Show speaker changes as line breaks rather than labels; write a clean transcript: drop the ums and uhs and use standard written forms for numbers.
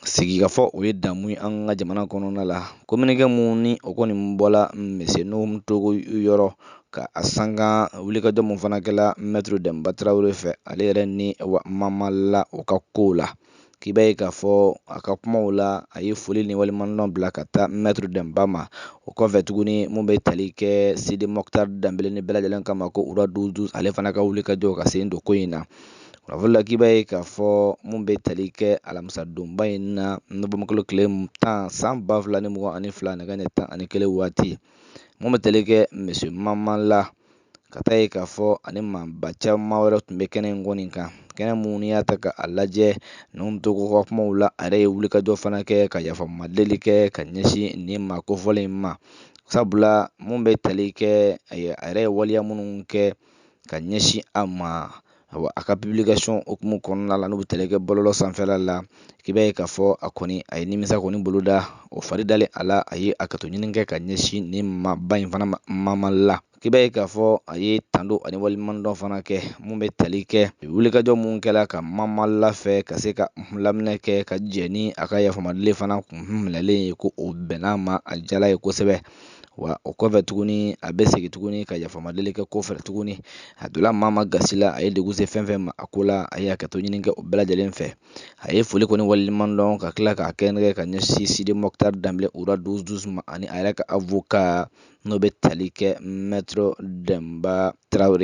Sigikafɔ o ye damu ye an ka jamana kɔnɔna la. Communiqué mun ni o kɔni bɔla monsieur Nuhum Togo yɔrɔ ka a sanga wulikajɔ mun fana kɛla Maître Demba Traoré fɛ, ale yɛrɛ ni Mamala o ka kow la. K'i b'a ye k'a fɔ a ka kumaw la, a ye foli ni waleɲumandɔn bila ka taa Maître Demba ma. O kɔfɛ tuguni mun bɛ tali kɛ Sidi Mokhtar Dembele ni bɛɛ lajɛlen kama ko Ura 12 ale fana ka wulikajɔ ka sen don ko in na. Kunnafoni la k'i b'a ye k'a fɔ mun bɛ tali kɛ alamisa donba in na Nɔbɔnkolo tile 10 san 2022 nɛgɛ ɲɛ 11 waati. Mun bɛ tali kɛ monsieur Mamala ka taa ye k'a fɔ ani maaba caman wɛrɛ tun bɛ kɛnɛ in kɔni kan. Kɛnɛ mun n'i y'a ta k'a lajɛ Nuhum Togo ka kumaw la, a yɛrɛ ye wulikajɔ fana kɛ ka yafama deli kɛ ka ɲɛsin nin maa kofɔlen in ma. Sabula mun bɛ tali kɛ a yɛrɛ ye waleya minnu kɛ ka ɲɛsin a ma a ka publication hukumu kɔnɔna la n'u bɛ tali kɛ bɔlɔlɔ sanfɛla la, k'i b'a ye k'a fɔ a kɔni a ye nimisa kɔni bolo da o fari dalen a la, a ye hakɛto ɲini kɛ ka ɲɛsin nin maaba in fana ma Mamala. K'i b'a ye k'a fɔ a ye tando ani waleɲumandɔn fana kɛ mun bɛ tali kɛ wulikajɔ mun kɛla ka Mamala fɛ ka se ka laminɛ kɛ ka jɛ ni a ka yafamadeli fana kun minɛlen ye ko o bɛn'a ma, a jala ye kosɛbɛ. Wa o kɔfɛ tuguni a bɛ segin tuguni ka yafamadeli kɛ kɔfɛ tuguni, a donna maa ma gasi la, a ye degun se fɛn fɛn ma a ko la, a ye hakɛto ɲini kɛ o bɛɛ lajɛlen fɛ. A ye foli kɔni waleɲumandɔn ka tila k'a kɛnɛgɛ ka ɲɛsin Sidi Mokhtar Dembele Ura 12 ma ani a yɛrɛ ka avocat n'o bɛ tali kɛ Maître Demba Traoré.